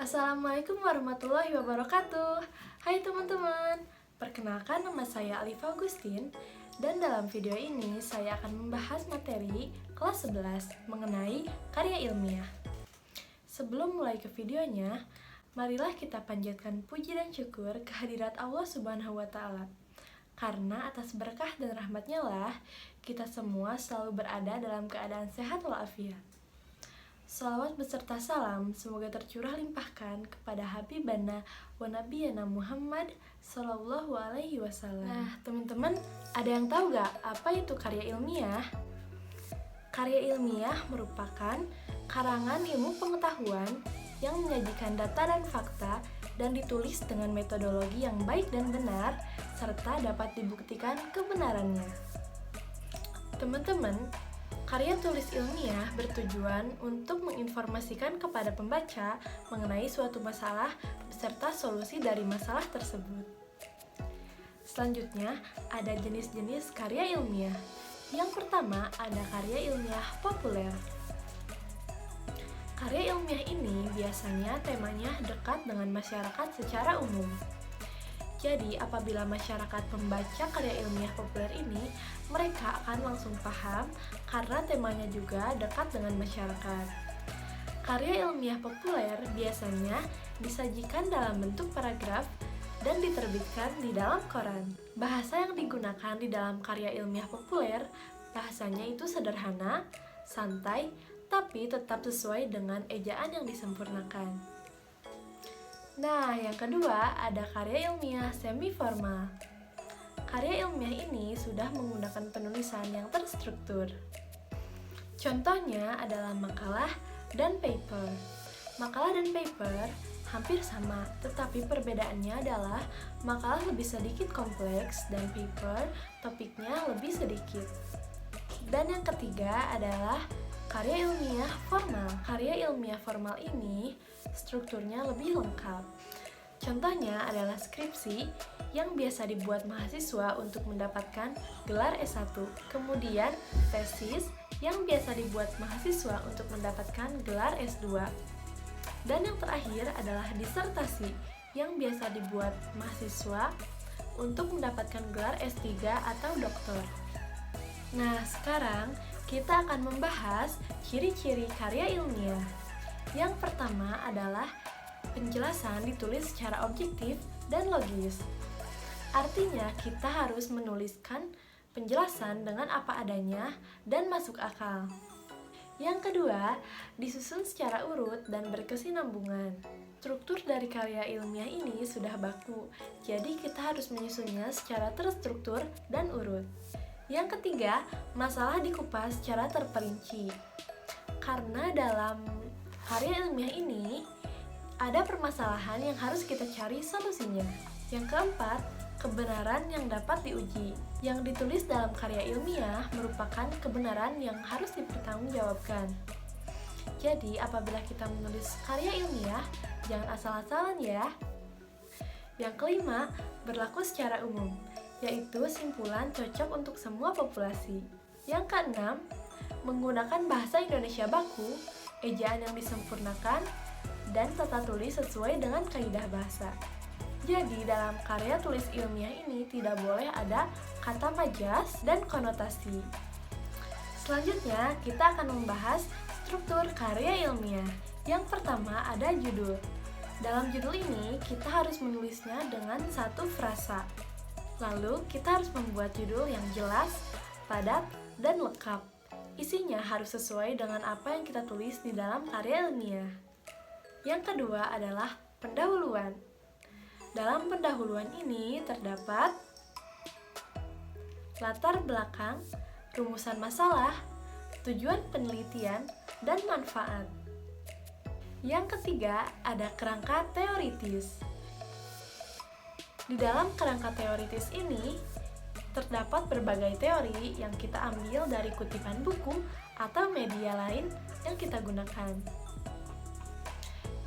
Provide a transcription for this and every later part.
Assalamualaikum warahmatullahi wabarakatuh. Hai teman-teman, perkenalkan nama saya Alif Augustin. Dan dalam video ini saya akan membahas materi kelas 11 mengenai karya ilmiah. Sebelum mulai ke videonya, marilah kita panjatkan puji dan syukur kehadirat Allah Subhanahu wa Ta'ala. Karena atas berkah dan rahmatnya lah, kita semua selalu berada dalam keadaan sehat walafiat. Salawat beserta salam semoga tercurah limpahkan kepada Habibana wa Nabiyana Muhammad Sallallahu Alaihi Wasallam. Nah, teman-teman, ada yang tahu gak apa itu karya ilmiah? Karya ilmiah merupakan karangan ilmu pengetahuan yang menyajikan data dan fakta dan ditulis dengan metodologi yang baik dan benar serta dapat dibuktikan kebenarannya. Teman-teman, karya tulis ilmiah bertujuan untuk menginformasikan kepada pembaca mengenai suatu masalah beserta solusi dari masalah tersebut. Selanjutnya, ada jenis-jenis karya ilmiah. Yang pertama, ada karya ilmiah populer. Karya ilmiah ini biasanya temanya dekat dengan masyarakat secara umum. Jadi, apabila masyarakat membaca karya ilmiah populer ini, mereka akan langsung paham karena temanya juga dekat dengan masyarakat. Karya ilmiah populer biasanya disajikan dalam bentuk paragraf dan diterbitkan di dalam koran. Bahasa yang digunakan di dalam karya ilmiah populer, bahasanya itu sederhana, santai, tapi tetap sesuai dengan ejaan yang disempurnakan. Nah, yang kedua ada karya ilmiah semi-formal. Karya ilmiah ini sudah menggunakan penulisan yang terstruktur. Contohnya adalah makalah dan paper. Makalah dan paper hampir sama, tetapi perbedaannya adalah makalah lebih sedikit kompleks dan paper topiknya lebih sedikit. Dan yang ketiga adalah karya ilmiah formal. Karya ilmiah formal ini strukturnya lebih lengkap. Contohnya adalah skripsi yang biasa dibuat mahasiswa untuk mendapatkan gelar S1. Kemudian tesis yang biasa dibuat mahasiswa untuk mendapatkan gelar S2. Dan yang terakhir adalah disertasi yang biasa dibuat mahasiswa untuk mendapatkan gelar S3 atau doktor. Nah, sekarang kita akan membahas ciri-ciri karya ilmiah. Yang pertama adalah penjelasan ditulis secara objektif dan logis. Artinya, kita harus menuliskan penjelasan dengan apa adanya dan masuk akal. Yang kedua, disusun secara urut dan berkesinambungan. Struktur dari karya ilmiah ini sudah baku, jadi kita harus menyusunnya secara terstruktur dan urut. Yang ketiga, masalah dikupas secara terperinci. Karena dalam karya ilmiah ini ada permasalahan yang harus kita cari solusinya. Yang keempat, kebenaran yang dapat diuji. Yang ditulis dalam karya ilmiah merupakan kebenaran yang harus dipertanggungjawabkan. Jadi, apabila kita menulis karya ilmiah, jangan asal-asalan ya. Yang kelima, berlaku secara umum, yaitu simpulan cocok untuk semua populasi. Yang keenam, menggunakan bahasa Indonesia baku, ejaan yang disempurnakan, dan tata tulis sesuai dengan kaidah bahasa. Jadi, dalam karya tulis ilmiah ini tidak boleh ada kata majas dan konotasi. Selanjutnya, kita akan membahas struktur karya ilmiah. Yang pertama ada judul. Dalam judul ini, kita harus menulisnya dengan satu frasa. Lalu, kita harus membuat judul yang jelas, padat, dan lengkap. Isinya harus sesuai dengan apa yang kita tulis di dalam karya ilmiah. Yang kedua adalah pendahuluan. Dalam pendahuluan ini terdapat latar belakang, rumusan masalah, tujuan penelitian, dan manfaat. Yang ketiga ada kerangka teoritis. Di dalam kerangka teoritis ini terdapat berbagai teori yang kita ambil dari kutipan buku atau media lain yang kita gunakan.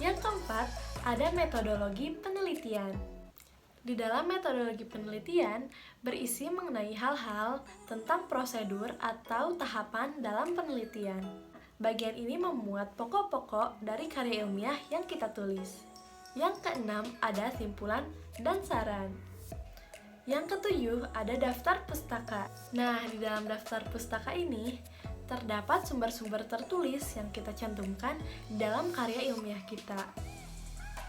Yang keempat, ada metodologi penelitian. Di dalam metodologi penelitian berisi mengenai hal-hal tentang prosedur atau tahapan dalam penelitian. Bagian ini memuat pokok-pokok dari karya ilmiah yang kita tulis. Yang keenam ada simpulan dan saran. Yang ketujuh ada daftar pustaka. Nah, di dalam daftar pustaka ini terdapat sumber-sumber tertulis yang kita cantumkan dalam karya ilmiah kita.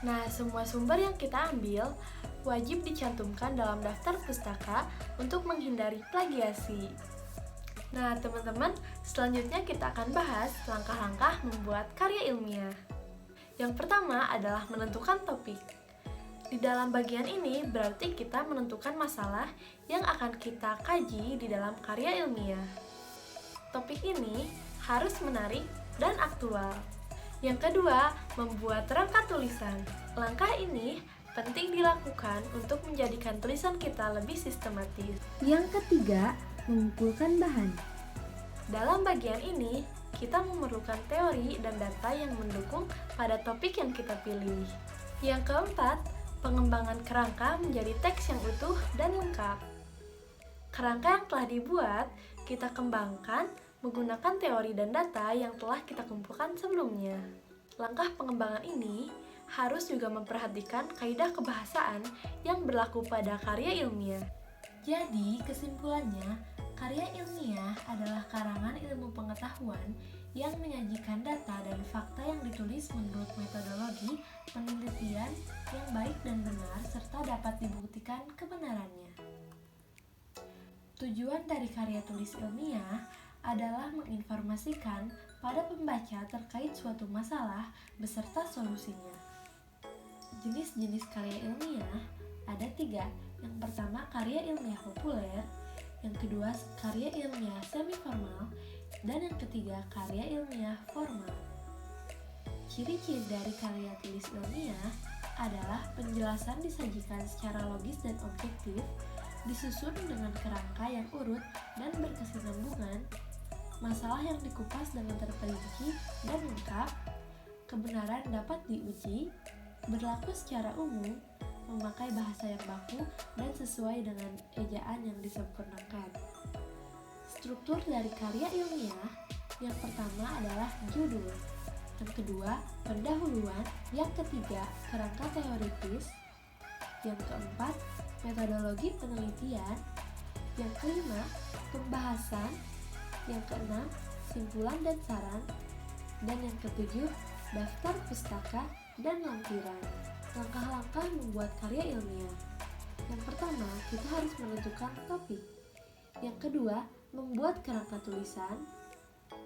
Nah, semua sumber yang kita ambil wajib dicantumkan dalam daftar pustaka untuk menghindari plagiasi. Nah, teman-teman, selanjutnya kita akan bahas langkah-langkah membuat karya ilmiah. Yang pertama adalah menentukan topik. Di dalam bagian ini berarti kita menentukan masalah yang akan kita kaji di dalam karya ilmiah. Topik ini harus menarik dan aktual. Yang kedua, membuat rangka tulisan. Langkah ini penting dilakukan untuk menjadikan tulisan kita lebih sistematis. Yang ketiga, mengumpulkan bahan. Dalam bagian ini, kita memerlukan teori dan data yang mendukung pada topik yang kita pilih. Yang keempat, pengembangan kerangka menjadi teks yang utuh dan lengkap. Kerangka yang telah dibuat, kita kembangkan menggunakan teori dan data yang telah kita kumpulkan sebelumnya. Langkah pengembangan ini harus juga memperhatikan kaidah kebahasaan yang berlaku pada karya ilmiah. Jadi, kesimpulannya, karya ilmiah adalah karangan ilmu pengetahuan yang menyajikan data dan fakta yang ditulis menurut metodologi penelitian yang baik dan benar serta dapat dibuktikan kebenarannya. Tujuan dari karya tulis ilmiah adalah menginformasikan pada pembaca terkait suatu masalah beserta solusinya. Jenis-jenis karya ilmiah ada 3. Yang pertama, karya ilmiah populer. Yang kedua, karya ilmiah semi-formal. Dan yang ketiga, karya ilmiah formal. Ciri-ciri dari karya tulis ilmiah adalah penjelasan disajikan secara logis dan objektif, disusun dengan kerangka yang urut dan berkesinambungan, masalah yang dikupas dengan terperinci dan lengkap, kebenaran dapat diuji, berlaku secara umum, memakai bahasa yang baku dan sesuai dengan ejaan yang disempurnakan. Struktur dari karya ilmiah, yang pertama adalah judul, yang kedua pendahuluan, yang ketiga kerangka teoritis, yang keempat metodologi penelitian, yang kelima pembahasan, yang keenam simpulan dan saran, dan yang ketujuh daftar pustaka dan lampiran. Langkah-langkah membuat karya ilmiah. Yang pertama, kita harus menentukan topik. Yang kedua, membuat kerangka tulisan.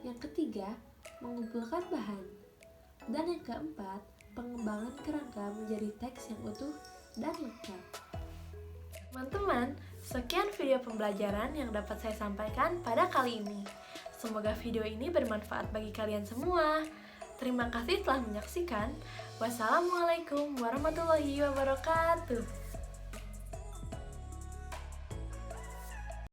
Yang ketiga, mengumpulkan bahan. Dan yang keempat, pengembangan kerangka menjadi teks yang utuh dan lengkap. Teman-teman, sekian video pembelajaran yang dapat saya sampaikan pada kali ini. Semoga video ini bermanfaat bagi kalian semua. Terima kasih telah menyaksikan. Wassalamualaikum warahmatullahi wabarakatuh.